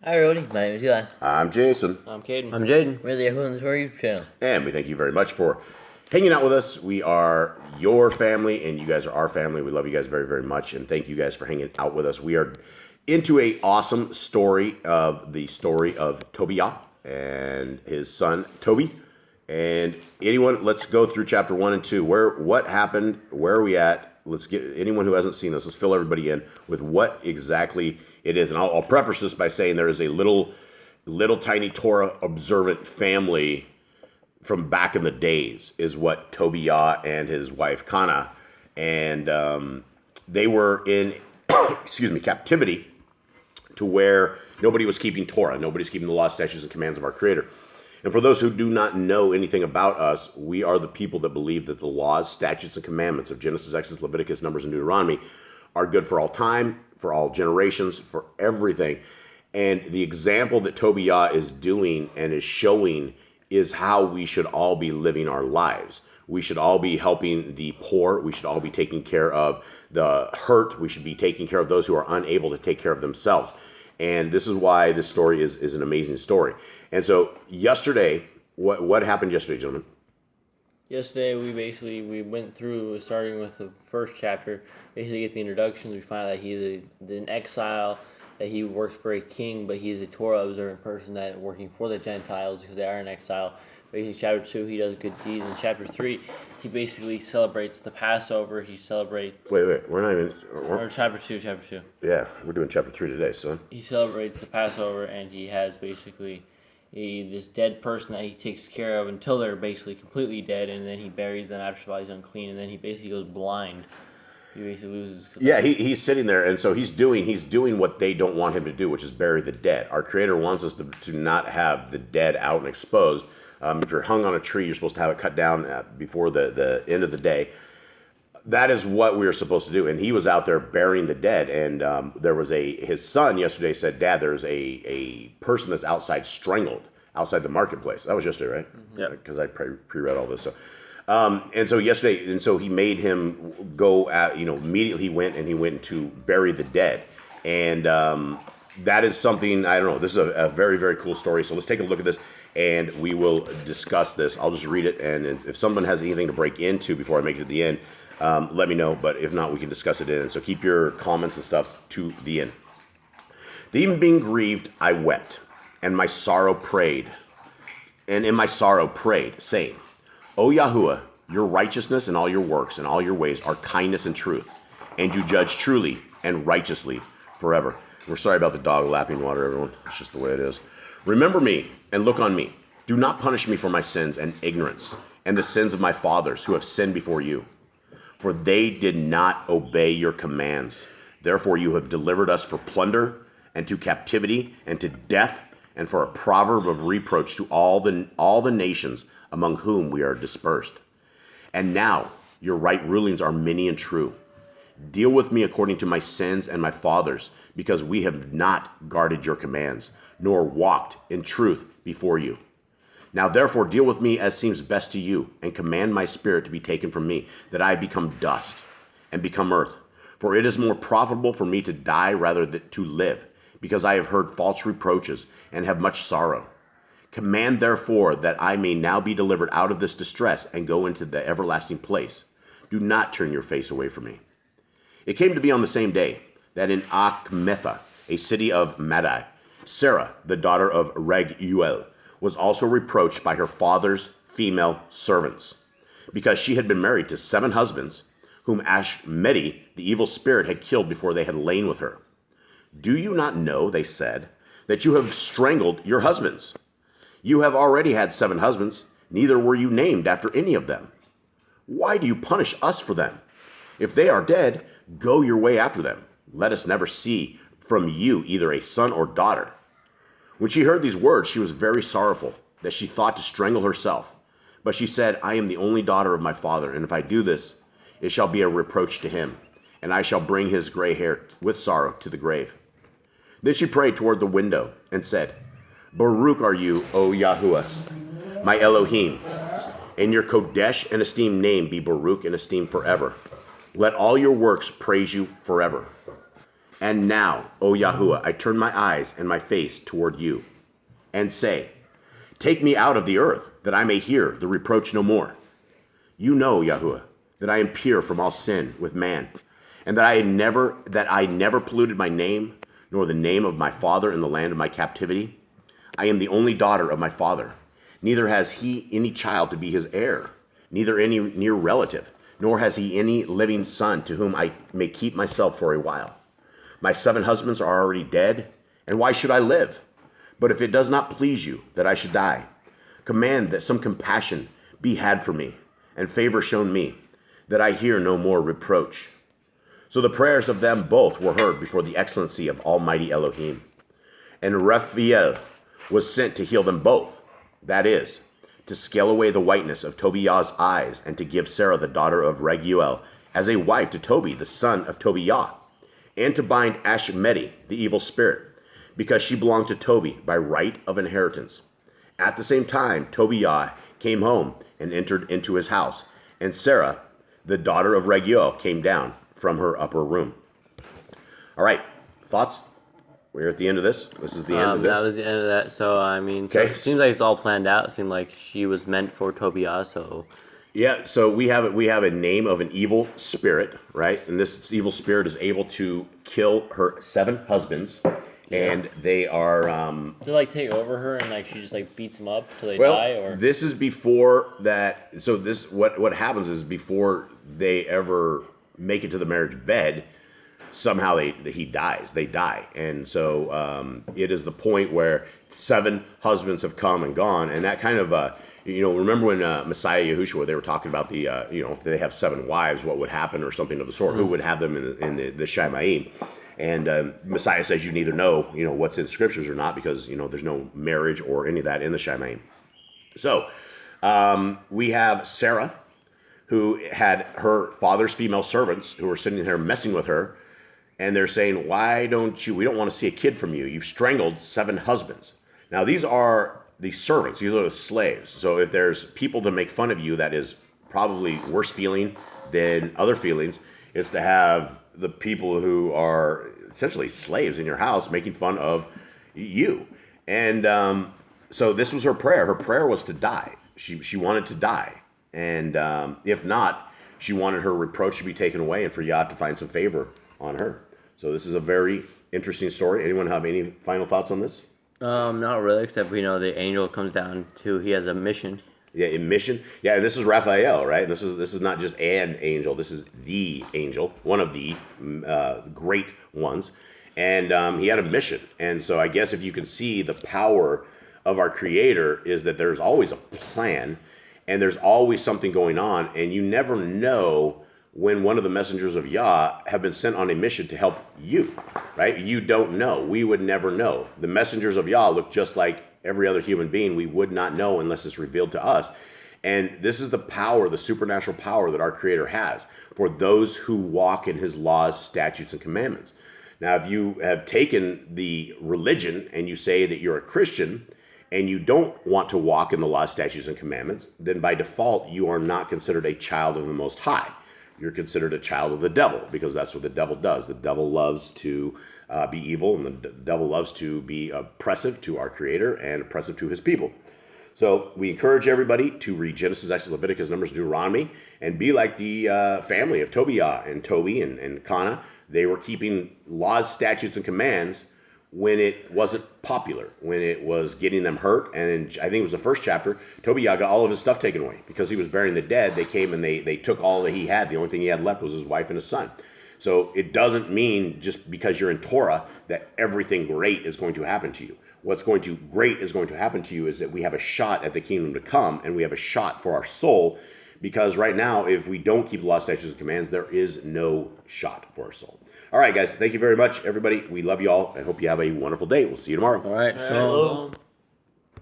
Hi everybody, my name is Eli. I'm Jason. I'm Caden. I'm Jaden. We're the YHWH YouTube channel. And we thank you very much for hanging out with us. We are your family, and you guys are our family. We love you guys very, very much, and thank you guys for hanging out with us. We are into a awesome story of TOBIYAH and his son, Tobit. And let's go through chapter 1 and 2. What happened? Where are we at? Let's get anyone who hasn't seen this, let's fill everybody in with what exactly it is. And I'll preface this by saying there is a little tiny Torah observant family from back in the days is what TOBIYAH and his wife Kana, and they were in captivity to where nobody was keeping Torah, nobody's keeping the law, statutes, and commands of our Creator. And for those who do not know anything about us, we are the people that believe that the laws, statutes, and commandments of Genesis, Exodus, Leviticus, Numbers, and Deuteronomy are good for all time, for all generations, for everything. And the example that TOBIYAH is doing and is showing is how we should all be living our lives. We should all be helping the poor. We should all be taking care of the hurt. We should be taking care of those who are unable to take care of themselves. And this is why this story is an amazing story. And so yesterday, what happened yesterday, gentlemen? Yesterday, we went through, starting with the first chapter, basically get the introductions. We find out that he's in exile, that he works for a king, but he is a Torah observant person that working for the Gentiles because they are in exile. Basically, chapter 2, he does good deeds. In chapter 3, he basically celebrates the Passover. He celebrates... Wait, we're not even... Or chapter 2. Yeah, we're doing chapter 3 today, son. He celebrates the Passover, and he has basically this dead person that he takes care of until they're basically completely dead, and then he buries them after somebody's unclean, and then he basically goes blind. He basically loses... Yeah, he's sitting there, and so he's doing what they don't want him to do, which is bury the dead. Our Creator wants us to not have the dead out and exposed. If you're hung on a tree, you're supposed to have it cut down before the end of the day. That is what we are supposed to do. And he was out there burying the dead. And there was his son yesterday said, Dad, there's a person that's outside strangled outside the marketplace. That was yesterday, right? Mm-hmm. Yeah. Because I pre-read all this. So. And so he made him go immediately he went to bury the dead. And that is something, I don't know, this is a very, very cool story. So let's take a look at this and we will discuss this. I'll just read it. And if someone has anything to break into before I make it to the end, let me know. But if not, we can discuss it in. So keep your comments and stuff to the end. Even being grieved, I wept, and my sorrow prayed. And in my sorrow prayed, saying, O YHWH, your righteousness and all your works and all your ways are kindness and truth, and you judge truly and righteously forever. We're sorry about the dog lapping water, everyone. It's just the way it is. Remember me and look on me. Do not punish me for my sins and ignorance and the sins of my fathers who have sinned before you. For they did not obey your commands. Therefore you have delivered us for plunder and to captivity and to death and for a proverb of reproach to all the nations among whom we are dispersed. And now your right rulings are many and true. Deal with me according to my sins and my fathers, because we have not guarded your commands, nor walked in truth before you. Now therefore deal with me as seems best to you, and command my spirit to be taken from me, that I become dust and become earth. For it is more profitable for me to die rather than to live, because I have heard false reproaches and have much sorrow. Command therefore that I may now be delivered out of this distress and go into the everlasting place. Do not turn your face away from me. It came to be on the same day that in Achmetha, a city of Madai, Sarah, the daughter of Raguel, was also reproached by her father's female servants, because she had been married to 7 husbands, whom Ashmedi, the evil spirit, had killed before they had lain with her. Do you not know, they said, that you have strangled your husbands? You have already had 7 husbands, neither were you named after any of them. Why do you punish us for them? If they are dead, go your way after them. Let us never see from you either a son or daughter. When she heard these words, she was very sorrowful, that she thought to strangle herself. But she said, I am the only daughter of my father, and if I do this, it shall be a reproach to him, and I shall bring his gray hair with sorrow to the grave. Then she prayed toward the window and said, Baruch are you, O YHWH, my Elohim, and your Kodesh and esteemed name be Baruch and esteemed forever. Let all your works praise you forever. And now, O Yahuwah, I turn my eyes and my face toward you, and say, take me out of the earth, that I may hear the reproach no more. You know, Yahuwah, that I am pure from all sin with man, and that I never polluted my name, nor the name of my father in the land of my captivity. I am the only daughter of my father. Neither has he any child to be his heir, neither any near relative, nor has he any living son to whom I may keep myself for a while. My 7 husbands are already dead, and why should I live? But if it does not please you that I should die, command that some compassion be had for me, and favor shown me, that I hear no more reproach. So the prayers of them both were heard before the excellency of Almighty Elohim. And Raphael was sent to heal them both, that is, to scale away the whiteness of Tobiah's eyes, and to give Sarah the daughter of Raguel as a wife to Tobit the son of TOבל, and to bind Ashmedi, the evil spirit, because she belonged to Tobit by right of inheritance. At the same time, Tobiah came home and entered into his house, and Sarah, the daughter of Raguel, came down from her upper room. All right, thoughts? We're at the end of this. This is the end of this. That was the end of that. So, I mean, so Okay. it seems like it's all planned out. It seemed like she was meant for Tobiah, so... Yeah, so we have a name of an evil spirit, right? And this evil spirit is able to kill her 7 husbands, and they are To, like, take over her and, like, she just, like, beats them up till they die, or... this is before that. So this what happens is before they ever make it to the marriage bed, somehow he dies. They die, and so it is the point where 7 husbands have come and gone, and that kind of remember when Messiah Yahushua, they were talking about the if they have 7 wives, what would happen or something of the sort. Who would have them in the Shemaim? And Messiah says you neither know what's in the scriptures or not, because there's no marriage or any of that in the Shemaim. So we have Sarah, who had her father's female servants who were sitting there messing with her, and they're saying, we don't want to see a kid from you. You've strangled 7 husbands. Now, these are the servants. These are the slaves. So if there's people to make fun of you, that is probably worse feeling than other feelings. It's to have the people who are essentially slaves in your house making fun of you. And so this was her prayer. Her prayer was to die. She wanted to die. And if not, she wanted her reproach to be taken away and for Yah to find some favor on her. So this is a very interesting story. Anyone have any final thoughts on this? Not really, except the angel comes down he has a mission. Yeah, in mission. Yeah, and this is Raphael, right? This is not just an angel. This is the angel, one of the great ones. And he had a mission. And so I guess if you can see the power of our Creator is that there's always a plan, and there's always something going on, and you never know when one of the messengers of Yah have been sent on a mission to help you, right? You don't know. We would never know. The messengers of Yah look just like every other human being. We would not know unless it's revealed to us. And this is the power, the supernatural power that our Creator has for those who walk in His laws, statutes, and commandments. Now, if you have taken the religion and you say that you're a Christian and you don't want to walk in the laws, statutes, and commandments, then by default, you are not considered a child of the Most High. You're considered a child of the devil, because that's what the devil does. The devil loves to be evil, and the devil loves to be oppressive to our Creator and oppressive to His people. So we encourage everybody to read Genesis, Exodus, Leviticus, Numbers, Deuteronomy, and be like the family of Tobiah and Toby and Kana. They were keeping laws, statutes, and commands when it wasn't popular, when it was getting them hurt. And I think it was the first chapter, Tobiah got all of his stuff taken away because he was burying the dead. They came and they took all that he had. The only thing he had left was his wife and his son. So it doesn't mean just because you're in Torah that everything great is going to happen to you. What's great is going to happen to you is that we have a shot at the kingdom to come, and we have a shot for our soul, because right now, if we don't keep the law, statutes, and commands, there is no shot for our soul. All right, guys, thank you very much, everybody. We love you all. I hope you have a wonderful day. We'll see you tomorrow. All right, Shalom.